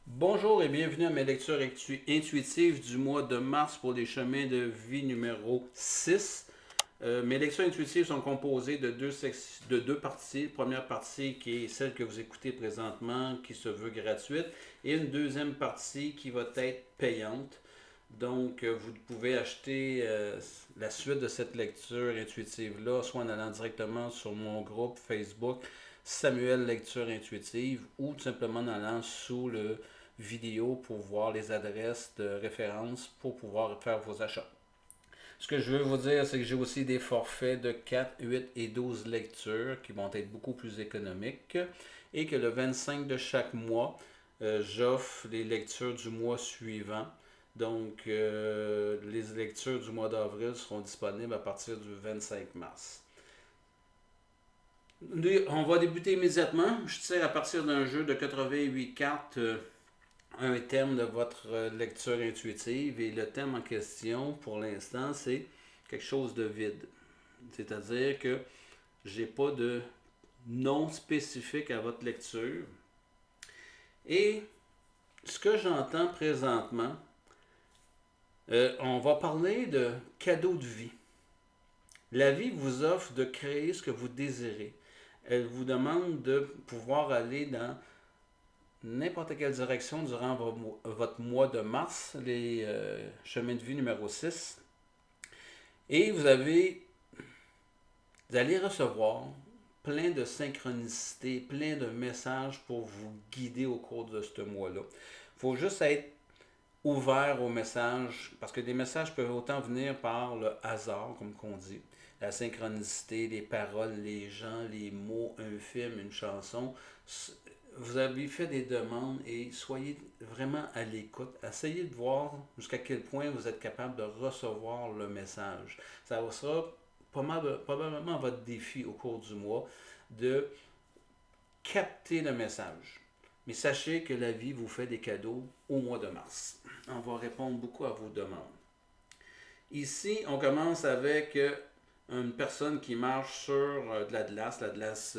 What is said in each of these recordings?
Bonjour et bienvenue à mes lectures intuitives du mois de mars pour les chemins de vie numéro 6. Mes lectures intuitives sont composées de deux parties. Première partie qui est celle que vous écoutez présentement, qui se veut gratuite, et une deuxième partie qui va être payante. Donc, vous pouvez acheter la suite de cette lecture intuitive-là, soit en allant directement sur mon groupe Facebook Samuel Lecture Intuitive, ou tout simplement en allant sous le vidéo pour voir les adresses de référence pour pouvoir faire vos achats. Ce que je veux vous dire, c'est que j'ai aussi des forfaits de 4, 8 et 12 lectures qui vont être beaucoup plus économiques et que le 25 de chaque mois, j'offre les lectures du mois suivant. Donc, les lectures du mois d'avril seront disponibles à partir du 25 mars. On va débuter immédiatement. Je tire à partir d'un jeu de 88 cartes un thème de votre lecture intuitive et le thème en question pour l'instant c'est quelque chose de vide. C'est-à-dire que j'ai pas de nom spécifique à votre lecture. Et ce que j'entends présentement, on va parler de cadeau de vie. La vie vous offre de créer ce que vous désirez. Elle vous demande de pouvoir aller dans n'importe quelle direction durant votre mois de mars, les chemins de vie numéro 6. Et vous allez recevoir plein de synchronicités, plein de messages pour vous guider au cours de ce mois-là. Il faut juste être ouvert aux messages, parce que des messages peuvent autant venir par le hasard, comme qu'on dit, la synchronicité, les paroles, les gens, les mots, un film, une chanson. Vous avez fait des demandes et soyez vraiment à l'écoute. Essayez de voir jusqu'à quel point vous êtes capable de recevoir le message. Ça sera probablement votre défi au cours du mois de capter le message. Mais sachez que la vie vous fait des cadeaux au mois de mars. On va répondre beaucoup à vos demandes. Ici, on commence avec une personne qui marche sur de la glace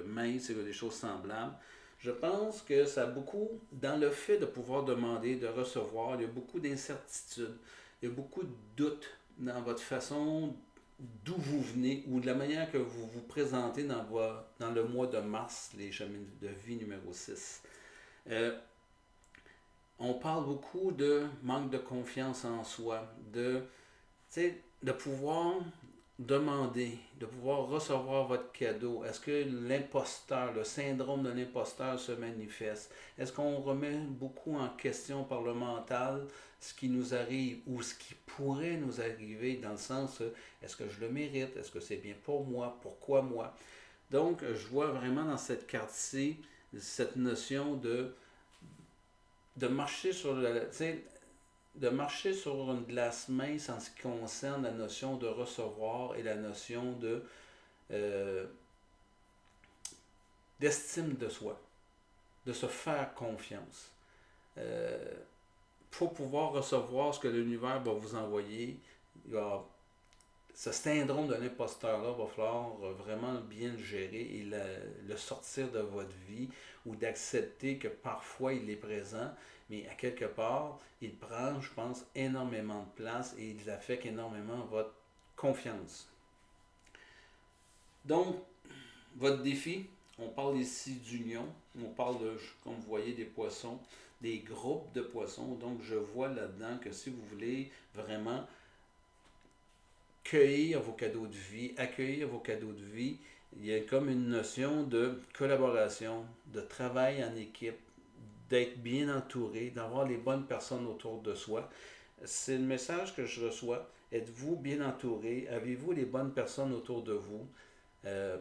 mince et des choses semblables. Je pense que ça a beaucoup, dans le fait de pouvoir demander, de recevoir, il y a beaucoup d'incertitudes, il y a beaucoup de doutes dans votre façon d'où vous venez ou de la manière que vous vous présentez dans le mois de mars, les chemins de vie numéro 6. Euh, on parle beaucoup de manque de confiance en soi, de pouvoir demander, de pouvoir recevoir votre cadeau. Est-ce que l'imposteur, le syndrome de l'imposteur se manifeste? Est-ce qu'on remet beaucoup en question par le mental ce qui nous arrive ou ce qui pourrait nous arriver dans le sens est-ce que je le mérite? Est-ce que c'est bien pour moi? Pourquoi moi? Donc, je vois vraiment dans cette carte-ci cette notion de marcher sur de marcher sur une glace mince en ce qui concerne la notion de recevoir et la notion euh, d'estime de soi, de se faire confiance. Euh, pour pouvoir recevoir ce que l'univers va vous envoyer, ce syndrome de l'imposteur-là va falloir vraiment bien le gérer et le sortir de votre vie ou d'accepter que parfois il est présent, mais à quelque part, il prend, je pense, énormément de place et il affecte énormément votre confiance. Donc, votre défi, on parle ici d'union, on parle de, comme vous voyez, des poissons, des groupes de poissons. Donc, je vois là-dedans que si vous voulez vraiment cueillir vos cadeaux de vie, accueillir vos cadeaux de vie, il y a comme une notion de collaboration, de travail en équipe, d'être bien entouré, d'avoir les bonnes personnes autour de soi. C'est le message que je reçois. Êtes-vous bien entouré? Avez-vous les bonnes personnes autour de vous? Euh,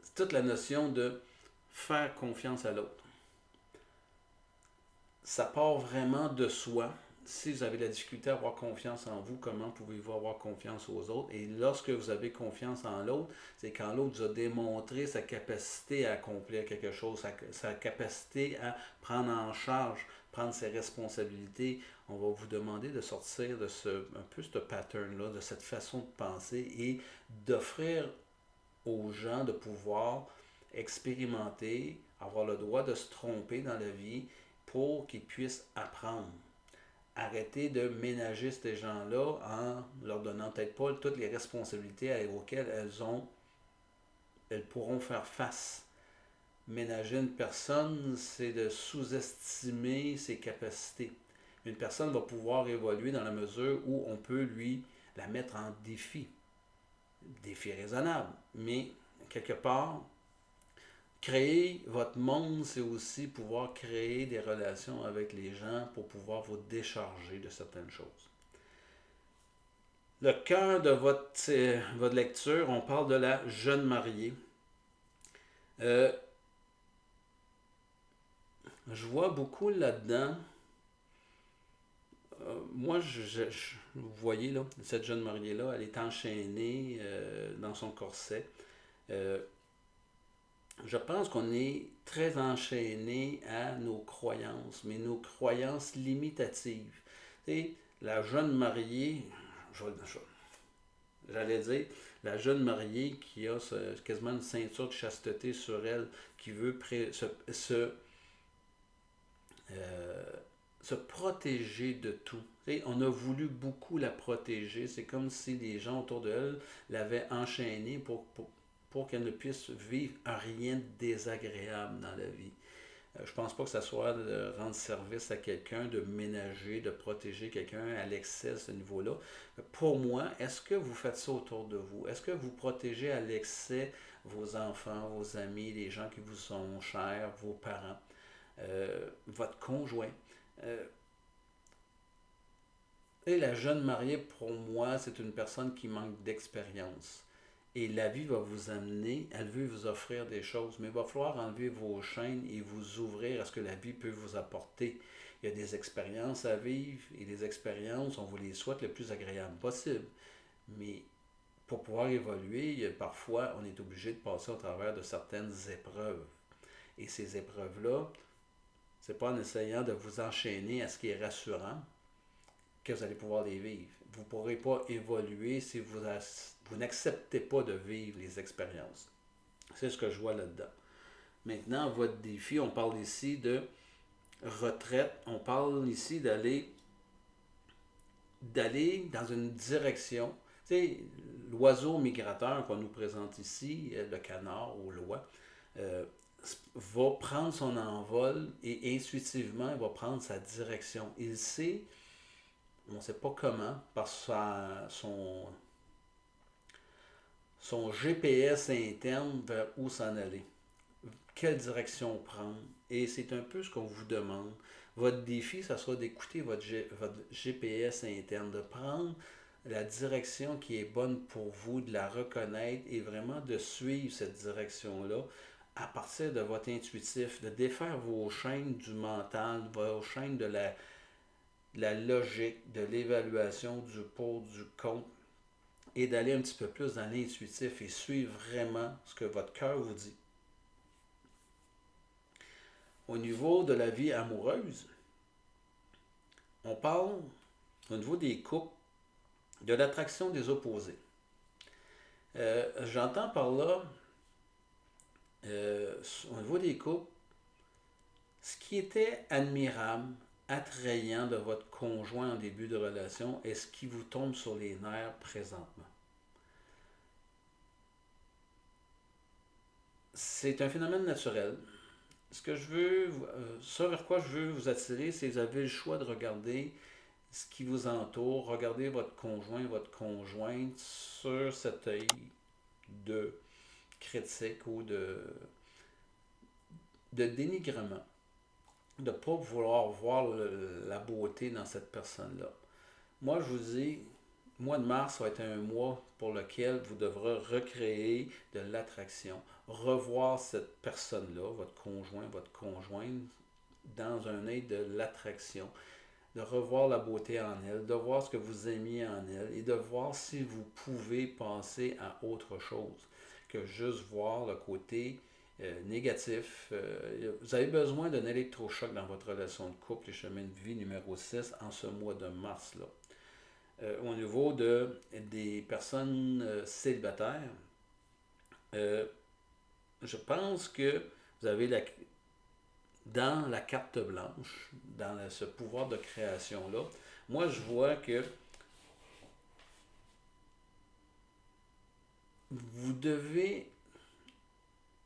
c'est toute la notion de faire confiance à l'autre. Ça part vraiment de soi. Si vous avez la difficulté à avoir confiance en vous, comment pouvez-vous avoir confiance aux autres? Et lorsque vous avez confiance en l'autre, c'est quand l'autre vous a démontré sa capacité à accomplir quelque chose, sa capacité à prendre en charge, prendre ses responsabilités. On va vous demander de sortir de un peu ce pattern-là, de cette façon de penser et d'offrir aux gens de pouvoir expérimenter avoir le droit de se tromper dans la vie pour qu'ils puissent apprendre. Arrêter de ménager ces gens-là en leur donnant peut-être pas toutes les responsabilités auxquelles elles pourront faire face. Ménager une personne, c'est de sous-estimer ses capacités. Une personne va pouvoir évoluer dans la mesure où on peut lui la mettre en défi. Défi raisonnable. Mais quelque part, créer votre monde, c'est aussi pouvoir créer des relations avec les gens pour pouvoir vous décharger de certaines choses. Le cœur de votre lecture, on parle de la jeune mariée. Euh, je vois beaucoup là-dedans. Moi, vous voyez, là, cette jeune mariée-là, elle est enchaînée dans son corset. Euh, je pense qu'on est très enchaîné à nos croyances, mais nos croyances limitatives. Tu sais, la jeune mariée, j'allais dire, la jeune mariée qui a quasiment une ceinture de chasteté sur elle, qui veut euh, se protéger de tout. T'sais, on a voulu beaucoup la protéger. C'est comme si les gens autour d'elle l'avaient enchaînée pour qu'elle ne puisse vivre rien de désagréable dans la vie. Je pense pas que ça soit de rendre service à quelqu'un, de ménager, de protéger quelqu'un à l'excès à ce niveau-là. Pour moi, est-ce que vous faites ça autour de vous? Est-ce que vous protégez à l'excès vos enfants, vos amis, les gens qui vous sont chers, vos parents, votre conjoint? Euh, et la jeune mariée, pour moi, c'est une personne qui manque d'expérience. Et la vie va vous amener, elle veut vous offrir des choses, mais il va falloir enlever vos chaînes et vous ouvrir à ce que la vie peut vous apporter. Il y a des expériences à vivre et les expériences, on vous les souhaite le plus agréable possible. Mais pour pouvoir évoluer, parfois, on est obligé de passer au travers de certaines épreuves. Et ces épreuves-là, c'est pas en essayant de vous enchaîner à ce qui est rassurant que vous allez pouvoir les vivre. Vous ne pourrez pas évoluer si vous n'acceptez pas de vivre les expériences. C'est ce que je vois là-dedans. Maintenant, votre défi, on parle ici de retraite, on parle ici d'aller dans une direction. Tu sais, l'oiseau migrateur qu'on nous présente ici, le canard ou l'oie, euh, va prendre son envol et intuitivement, il va prendre sa direction. Il sait, on ne sait pas comment, par son GPS interne vers où s'en aller, quelle direction prendre. Et c'est un peu ce qu'on vous demande. Votre défi, ça sera d'écouter votre GPS interne, de prendre la direction qui est bonne pour vous, de la reconnaître et vraiment de suivre cette direction-là à partir de votre intuitif, de défaire vos chaînes du mental, vos chaînes de la logique, de l'évaluation, du pour, du contre, et d'aller un petit peu plus dans l'intuitif et suivre vraiment ce que votre cœur vous dit. Au niveau de la vie amoureuse, on parle, au niveau des couples, de l'attraction des opposés. J'entends par là, au niveau des couples, ce qui était admirable, attrayant de votre conjoint en début de relation est ce qui vous tombe sur les nerfs présentement. C'est un phénomène naturel. Ce vers quoi je veux vous attirer, c'est que vous avez le choix de regarder ce qui vous entoure, regarder votre conjoint, votre conjointe sur cet œil de critique ou de dénigrement, de ne pas vouloir voir la beauté dans cette personne-là. Moi, je vous dis, le mois de mars va être un mois pour lequel vous devrez recréer de l'attraction, revoir cette personne-là, votre conjoint, votre conjointe, dans un œil de l'attraction, de revoir la beauté en elle, de voir ce que vous aimiez en elle et de voir si vous pouvez passer à autre chose que juste voir le côté négatif. Vous avez besoin d'un électrochoc dans votre relation de couple, les chemins de vie numéro 6 en ce mois de mars-là. Au niveau des personnes célibataires, je pense que vous avez dans la carte blanche, dans ce pouvoir de création-là, moi je vois que vous devez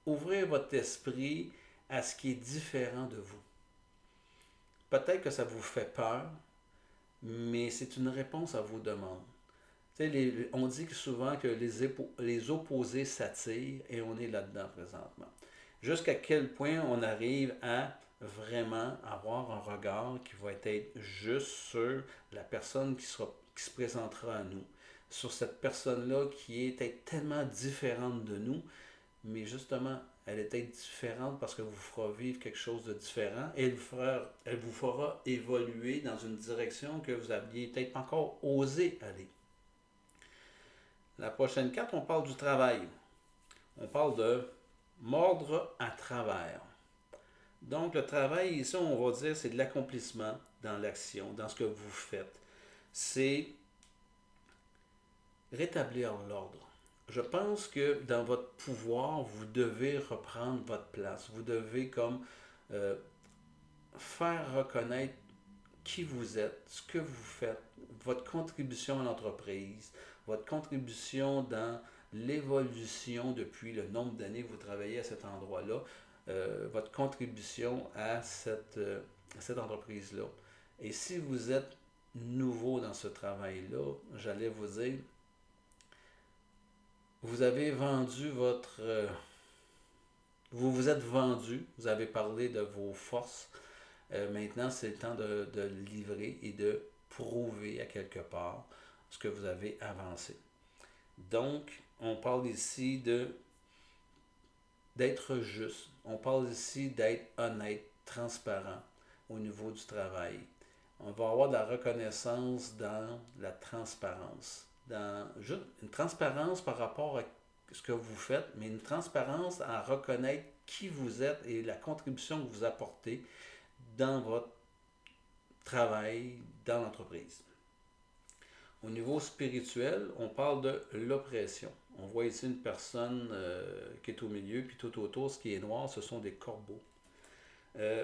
ouvrir votre esprit à ce qui est différent de vous. Peut-être que ça vous fait peur, mais c'est une réponse à vos demandes. Tu sais, on dit que souvent que les opposés s'attirent et on est là-dedans présentement. Jusqu'à quel point on arrive à vraiment avoir un regard qui va être juste sur la personne qui se présentera à nous, sur cette personne-là qui est peut-être tellement différente de nous, mais justement, elle est peut-être différente parce qu'elle vous fera vivre quelque chose de différent et elle vous fera évoluer dans une direction que vous n'aviez peut-être pas encore osé aller. La prochaine carte, on parle du travail. On parle de mordre à travers. Donc, le travail, ici, on va dire, c'est de l'accomplissement dans l'action, dans ce que vous faites. C'est rétablir l'ordre. Je pense que dans votre pouvoir, vous devez reprendre votre place. Vous devez comme euh, faire reconnaître qui vous êtes, ce que vous faites, votre contribution à l'entreprise, votre contribution dans l'évolution depuis le nombre d'années que vous travaillez à cet endroit-là, votre contribution à cette entreprise-là. Et si vous êtes nouveau dans ce travail-là, j'allais vous dire, vous avez vendu vous vous êtes vendu, vous avez parlé de vos forces. Maintenant, c'est le temps de livrer et de prouver à quelque part ce que vous avez avancé. Donc, on parle ici d'être juste. On parle ici d'être honnête, transparent au niveau du travail. On va avoir de la reconnaissance dans la transparence. Dans juste une transparence par rapport à ce que vous faites, mais une transparence à reconnaître qui vous êtes et la contribution que vous apportez dans votre travail, dans l'entreprise. Au niveau spirituel, on parle de l'oppression. On voit ici une personne qui est au milieu, puis tout autour, ce qui est noir, ce sont des corbeaux. Euh,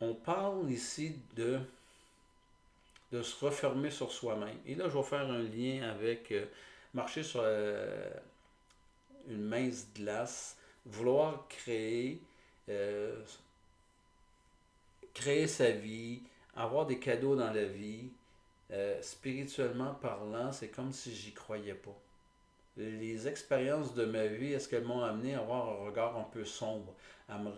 on parle ici de se refermer sur soi-même. Et là, je vais faire un lien avec marcher sur une mince glace, vouloir euh, créer sa vie, avoir des cadeaux dans la vie, spirituellement parlant, c'est comme si j'y croyais pas. Les expériences de ma vie, est-ce qu'elles m'ont amené à avoir un regard un peu sombre, à me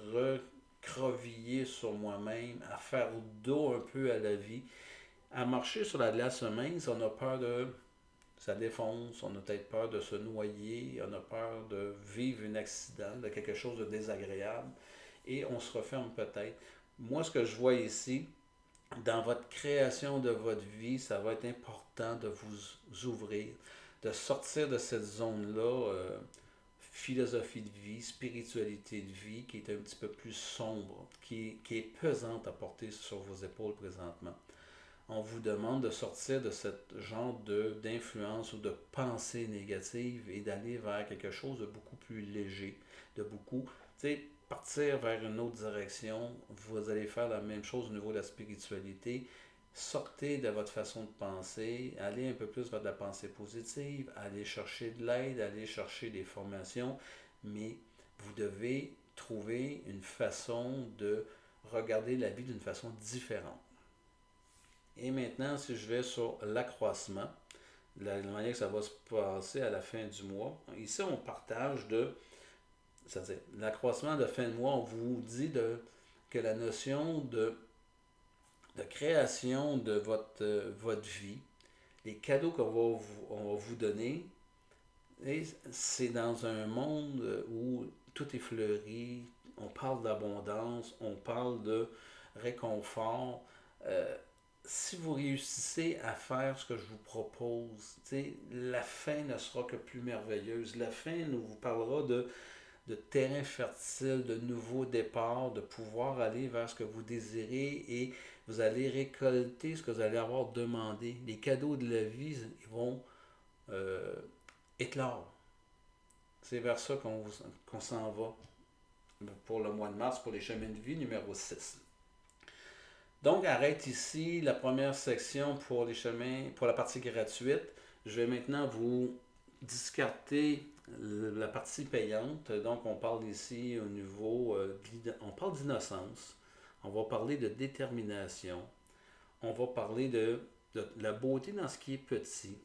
recroqueviller sur moi-même, à faire dos un peu à la vie, à marcher sur la glace mince, on a peur de ça défonce, on a peut-être peur de se noyer, on a peur de vivre un accident, de quelque chose de désagréable, et on se referme peut-être. Moi, ce que je vois ici, dans votre création de votre vie, ça va être important de vous ouvrir, de sortir de cette zone-là, philosophie de vie, spiritualité de vie, qui est un petit peu plus sombre, qui est pesante à porter sur vos épaules présentement. On vous demande de sortir de ce genre d'influence ou de pensée négative et d'aller vers quelque chose de beaucoup plus léger, de beaucoup, tu sais, partir vers une autre direction. Vous allez faire la même chose au niveau de la spiritualité. Sortez de votre façon de penser, allez un peu plus vers de la pensée positive, allez chercher de l'aide, allez chercher des formations, mais vous devez trouver une façon de regarder la vie d'une façon différente. Et maintenant, si je vais sur l'accroissement, la manière que ça va se passer à la fin du mois, ici on partage c'est-à-dire l'accroissement de fin de mois, on vous dit que la notion de création de votre vie, les cadeaux on va vous donner, c'est dans un monde où tout est fleuri, on parle d'abondance, on parle de réconfort. Euh, Si vous réussissez à faire ce que je vous propose, la fin ne sera que plus merveilleuse. La fin nous vous parlera de terrain fertile, de nouveaux départs, de pouvoir aller vers ce que vous désirez et vous allez récolter ce que vous allez avoir demandé. Les cadeaux de la vie ils vont euh, éclore. C'est vers ça qu'on s'en va. pour le mois de mars pour les chemins de vie numéro 6. Donc, arrête ici la première section pour les chemins, pour la partie gratuite. Je vais maintenant vous discarter la partie payante. Donc, on parle ici au niveau, on parle d'innocence, on va parler de détermination, on va parler de la beauté dans ce qui est petit.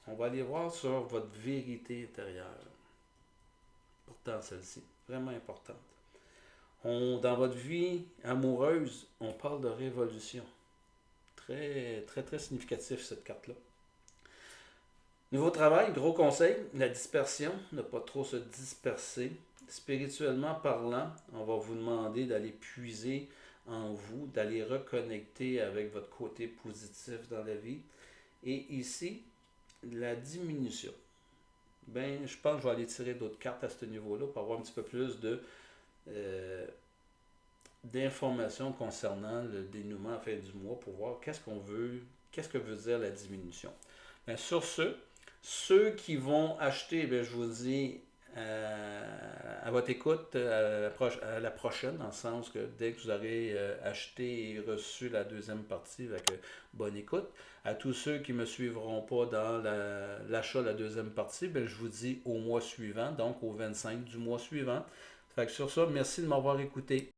On va aller voir sur votre vérité intérieure. Important celle-ci, vraiment importante. Dans votre vie amoureuse, on parle de révolution. Très, très, très significatif cette carte-là. Nouveau travail, gros conseil, la dispersion, ne pas trop se disperser. Spirituellement parlant, on va vous demander d'aller puiser en vous, d'aller reconnecter avec votre côté positif dans la vie. Et ici, la diminution. Ben, je pense que je vais aller tirer d'autres cartes à ce niveau-là pour avoir un petit peu plus d'informations concernant le dénouement à la fin du mois pour voir qu'est-ce que veut dire la diminution. Bien, sur ce, ceux qui vont acheter, bien, je vous dis à votre écoute à la prochaine, dans le sens que dès que vous aurez acheté et reçu la deuxième partie, avec bonne écoute. À tous ceux qui ne me suivront pas dans l'achat de la deuxième partie, bien, je vous dis au mois suivant, donc au 25 du mois suivant. Fait que sur ça, merci de m'avoir écouté.